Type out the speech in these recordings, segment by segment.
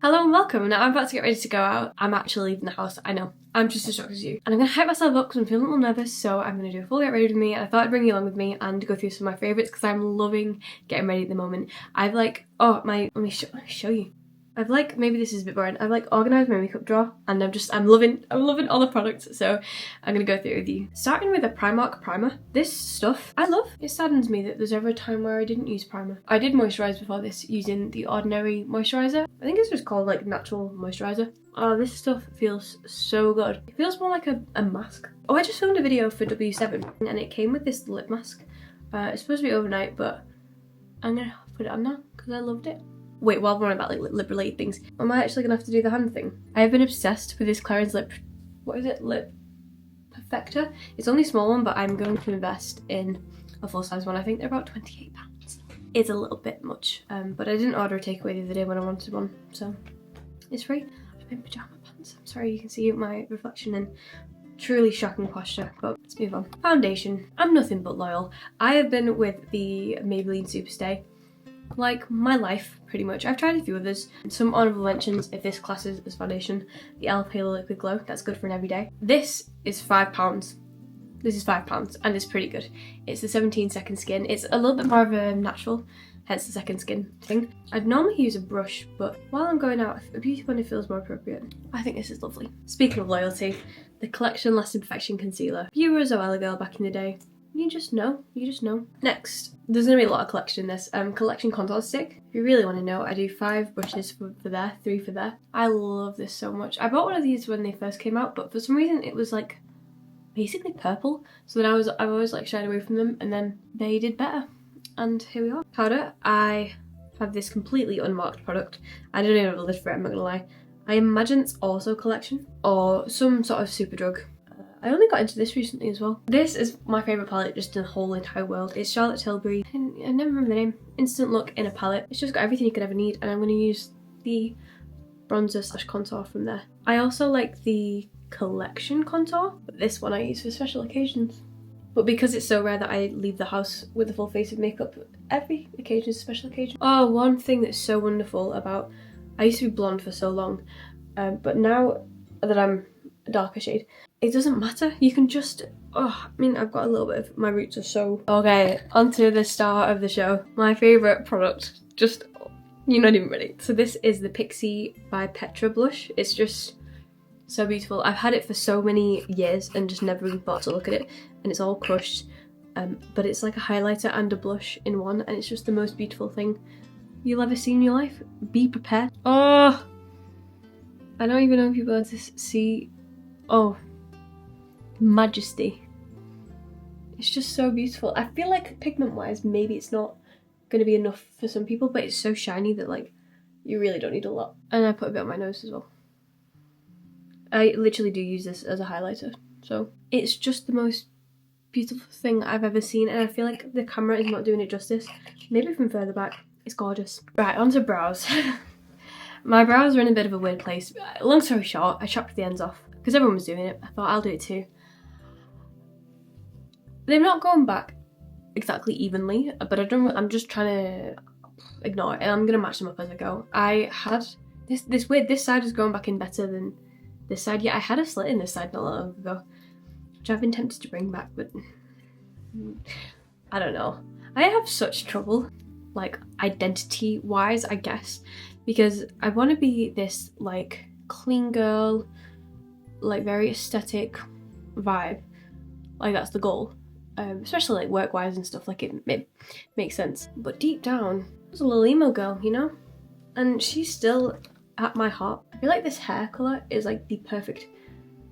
Hello and welcome. Now I'm about to get ready to go out. I'm actually leaving the house, I know. I'm just as shocked as you. And I'm gonna hype myself up because I'm feeling a little nervous, so I'm gonna do a full get ready with me, and I thought I'd bring you along with me and go through some of my favourites because I'm loving getting ready at the moment. I've let me show you. Maybe this is a bit boring, I've organised my makeup drawer and I'm loving all the products, so I'm gonna go through it with you. Starting with a Primark primer. This stuff I love. It saddens me that there's ever a time where I didn't use primer. I did moisturise before this using the Ordinary moisturiser. I think it's just called like natural moisturiser. Oh, this stuff feels so good. It feels more like a mask. Oh, I just filmed a video for W7 and it came with this lip mask. It's supposed to be overnight, but I'm gonna put it on now because I loved it. Wait, while we're on about like lip related things, am I actually gonna have to do the hand thing? I have been obsessed with this Clarins lip perfector. It's only a small one, but I'm going to invest in a full size one. I think they're about £28. It's a little bit much, but I didn't order a takeaway the other day when I wanted one, so it's free. I'm in pyjama pants. I'm sorry you can see my reflection in truly shocking posture, but let's move on. Foundation. I'm nothing but loyal. I have been with the Maybelline Superstay like my life, pretty much. I've tried a few others. Some honourable mentions if this classes as foundation. The e.l.f. Halo Liquid Glow, that's good for an everyday. This is £5. This is £5 and it's pretty good. It's the 17 Second Skin. It's a little bit more of a natural, hence the second skin thing. I'd normally use a brush, but while I'm going out, a beauty blender feels more appropriate. I think this is lovely. Speaking of loyalty, the Collection Lasting Perfection Concealer. You were a Zoella girl back in the day. You just know. Next, there's gonna be a lot of collection in this. Collection contour stick. If you really want to know, I do 5 brushes for there, 3 for there. I love this so much. I bought one of these when they first came out, but for some reason it was like basically purple. So then I've always like shied away from them, and then they did better. And here we are. Powder. I have this completely unmarked product. I don't even have a lid for it, I'm not gonna lie. I imagine it's also Collection or some sort of Superdrug. I only got into this recently as well. This is my favourite palette just in the whole entire world. It's Charlotte Tilbury, and I never remember the name. Instant Look in a palette. It's just got everything you could ever need, and I'm going to use the bronzer / contour from there. I also like the Collection contour, but this one I use for special occasions. But because it's so rare that I leave the house with a full face of makeup, every occasion is a special occasion. Oh, one thing that's so wonderful about, I used to be blonde for so long, but now that I'm a darker shade, it doesn't matter. You can just, I've got a little bit of, my roots are so... Okay, onto the star of the show. My favourite product, just, you're not even ready. So this is the Pixie by Petra blush. It's just so beautiful. I've had it for so many years and just never even thought to look at it. And it's all crushed, but it's like a highlighter and a blush in one, and it's just the most beautiful thing you'll ever see in your life. Be prepared. Oh, I don't even know if you'll be able to see. Oh, majesty. It's just so beautiful. I feel like pigment wise maybe it's not going to be enough for some people, but it's so shiny that like you really don't need a lot. And I put a bit on my nose as well. I literally do use this as a highlighter, so it's just the most beautiful thing I've ever seen, and I feel like the camera is not doing it justice. Maybe from further back. It's gorgeous. Right, onto brows. My brows are in a bit of a weird place. Long story short, I chopped the ends off because everyone was doing it. I thought I'll do it too. They're not going back exactly evenly, but I'm just trying to ignore it, and I'm gonna match them up as I go. I had this side is going back in better than this side. Yeah, I had a slit in this side not long ago, which I've been tempted to bring back, but I don't know. I have such trouble, like identity wise, I guess, because I want to be this like clean girl, like very aesthetic vibe, like that's the goal, especially like work wise and stuff, like it makes sense. But deep down, there's a little emo girl, you know, and she's still at my heart. I feel like this hair colour is like the perfect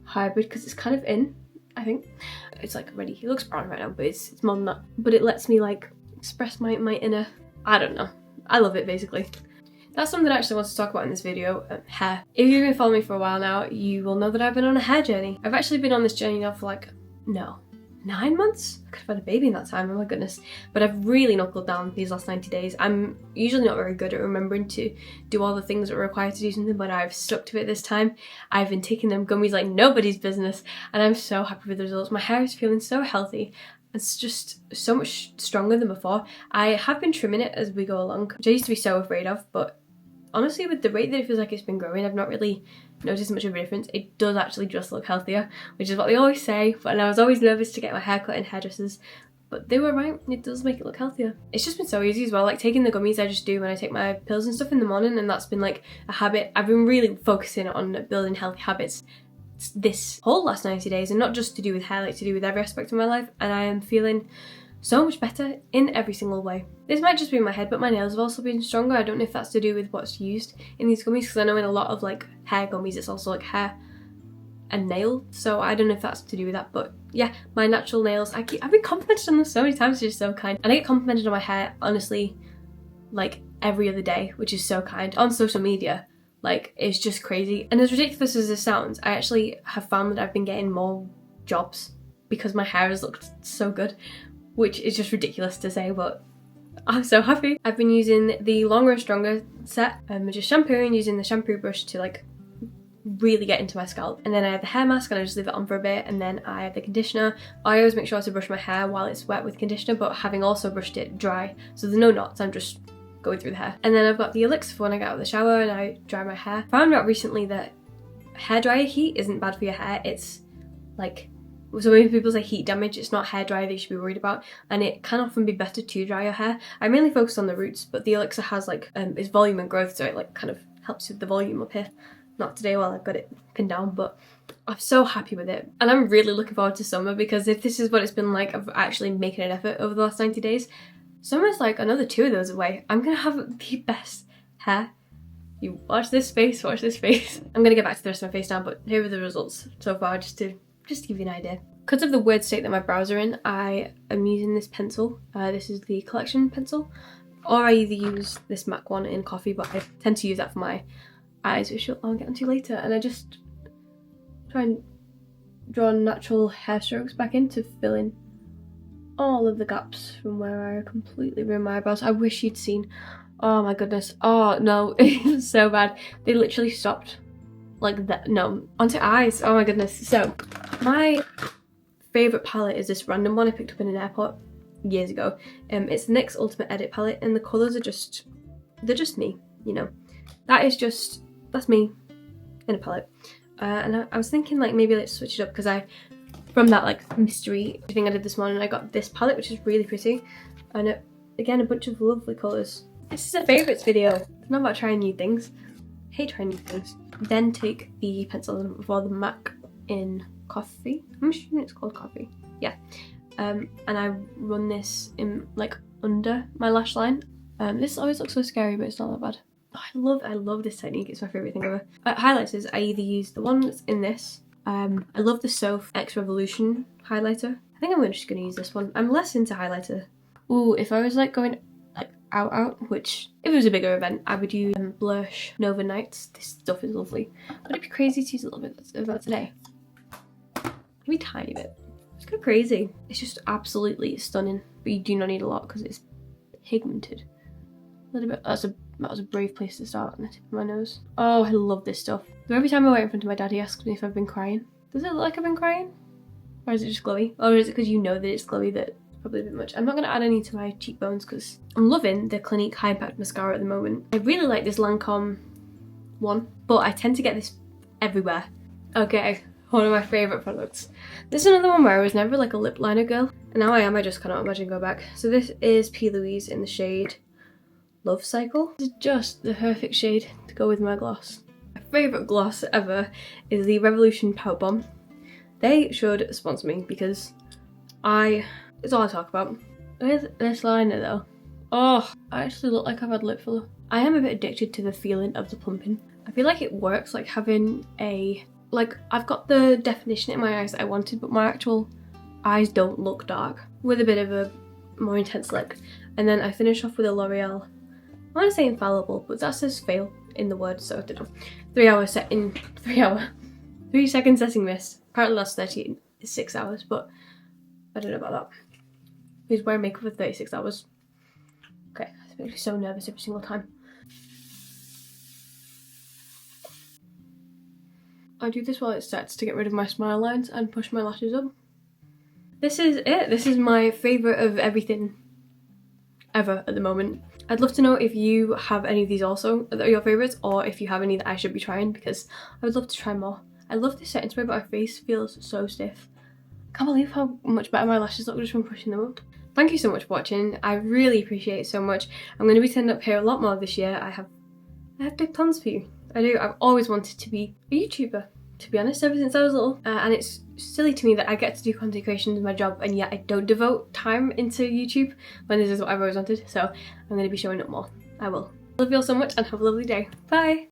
hybrid because it's kind of in, I think. It's like ready. It looks brown right now, but it's more than that. But it lets me like express my inner, I don't know. I love it basically. That's something I actually want to talk about in this video, hair. If you've been following me for a while now, you will know that I've been on a hair journey. I've actually been on this journey now for like, 9 months? I could have had a baby in that time, oh my goodness. But I've really knuckled down these last 90 days. I'm usually not very good at remembering to do all the things that are required to do something, but I've stuck to it this time. I've been taking them gummies like nobody's business, and I'm so happy with the results. My hair is feeling so healthy. It's just so much stronger than before. I have been trimming it as we go along, which I used to be so afraid of, but honestly, with the rate that it feels like it's been growing, I've not really noticed much of a difference. It does actually just look healthier, which is what they always say, and I was always nervous to get my hair cut in hairdressers, but they were right, it does make it look healthier. It's just been so easy as well, like taking the gummies I just do when I take my pills and stuff in the morning, and that's been like a habit. I've been really focusing on building healthy habits this whole last 90 days, and not just to do with hair, like to do with every aspect of my life, and I am feeling so much better in every single way. This might just be in my head, but my nails have also been stronger. I don't know if that's to do with what's used in these gummies, because I know in a lot of like hair gummies it's also like hair and nail, so I don't know if that's to do with that. But yeah, my natural nails, I've been complimented on them so many times, which is so kind, and I get complimented on my hair honestly like every other day, which is so kind, on social media. Like, it's just crazy. And as ridiculous as this sounds, I actually have found that I've been getting more jobs because my hair has looked so good, which is just ridiculous to say, but I'm so happy. I've been using the Longer and Stronger set, just shampooing, using the shampoo brush to like really get into my scalp. And then I have the hair mask and I just leave it on for a bit, and then I have the conditioner. I always make sure to brush my hair while it's wet with conditioner, but having also brushed it dry, so there's no knots, I'm just going through the hair. And then I've got the elixir for when I get out of the shower and I dry my hair. Found out recently that hairdryer heat isn't bad for your hair. It's like, so when people say heat damage, it's not hairdryer that you should be worried about, and it can often be better to dry your hair. I mainly focus on the roots, but the elixir has like its volume and growth, so it like kind of helps with the volume up here. Not today while I've got it pinned down, but I'm so happy with it. And I'm really looking forward to summer, because if this is what it's been like of actually making an effort over the last 90 days, summer's like another 2 of those away. I'm gonna have the best hair. You watch this face, watch this face. I'm gonna get back to the rest of my face now, but here are the results so far, just to give you an idea. Because of the weird state that my brows are in, I am using this pencil. This is the collection pencil, or I either use this MAC one in coffee, but I tend to use that for my eyes, which I'll get onto later. And I just try and draw natural hair strokes back in to fill in all of the gaps from where I completely ruined my eyebrows. I wish you'd seen, oh my goodness, oh no, it's so bad. They literally stopped like that. No, onto eyes, oh my goodness. So my favourite palette is this random one I picked up in an airport years ago. It's the NYX Ultimate Edit palette, and the colours are just, they're just me, you know. That's me in a palette. And I was thinking like maybe let's switch it up, because from that like mystery thing I did this morning, I got this palette which is really pretty, and again a bunch of lovely colours. This is a favourites video. It's not about trying new things. I hate trying new things. Then take the pencil for the MAC in coffee. I'm assuming it's called coffee. Yeah. And I run this in like under my lash line. This always looks so scary, but it's not that bad. Oh, I love this technique. It's my favourite thing ever. Highlighters, I either use the one that's in this. I love the Soph X Revolution highlighter. I think I'm just going to use this one. I'm less into highlighter. Ooh, if I was like going like out, which if it was a bigger event, I would use Blush Nova Nights. This stuff is lovely. Would it be crazy to use a little bit of that today? Maybe a tiny bit. It's kind of crazy. It's just absolutely stunning, but you do not need a lot because it's pigmented. A little bit. That was a brave place to start, on the tip of my nose. Oh, I love this stuff. So every time I wait in front of my dad, he asks me if I've been crying. Does it look like I've been crying? Or is it just glowy? Or is it because you know that it's glowy that it's probably a bit much? I'm not going to add any to my cheekbones because I'm loving the Clinique High Impact Mascara at the moment. I really like this Lancome one, but I tend to get this everywhere. Okay, one of my favourite products. This is another one where I was never like a lip liner girl, and now I am. I just cannot imagine going back. So this is P. Louise in the shade Love Cycle. This is just the perfect shade to go with my gloss. My favourite gloss ever is the Revolution Pout Bomb. They should sponsor me because it's all I talk about. With this liner though, oh, I actually look like I've had lip filler. I am a bit addicted to the feeling of the plumping. I feel like it works, like having I've got the definition in my eyes that I wanted, but my actual eyes don't look dark, with a bit of a more intense look. And then I finish off with a L'Oreal, I want to say infallible, but that says fail in the word, so I don't know. 3 second setting mist. Apparently that's 36 hours, but I don't know about that. Who's wearing makeup for 36 hours? Okay, that makes me so nervous every single time. I do this while it sets to get rid of my smile lines and push my lashes up. This is it. This is my favourite of everything ever at the moment. I'd love to know if you have any of these also that are your favourites, or if you have any that I should be trying, because I would love to try more. I love this setting spray, but my face feels so stiff. I can't believe how much better my lashes look just from pushing them up. Thank you so much for watching. I really appreciate it so much. I'm going to be turning up hair a lot more this year. I have big plans for you. I do. I've always wanted to be a YouTuber, to be honest, ever since I was little. And it's silly to me that I get to do content creation as my job, and yet I don't devote time into YouTube when this is what I've always wanted. So I'm going to be showing up more. I will. Love you all so much and have a lovely day. Bye!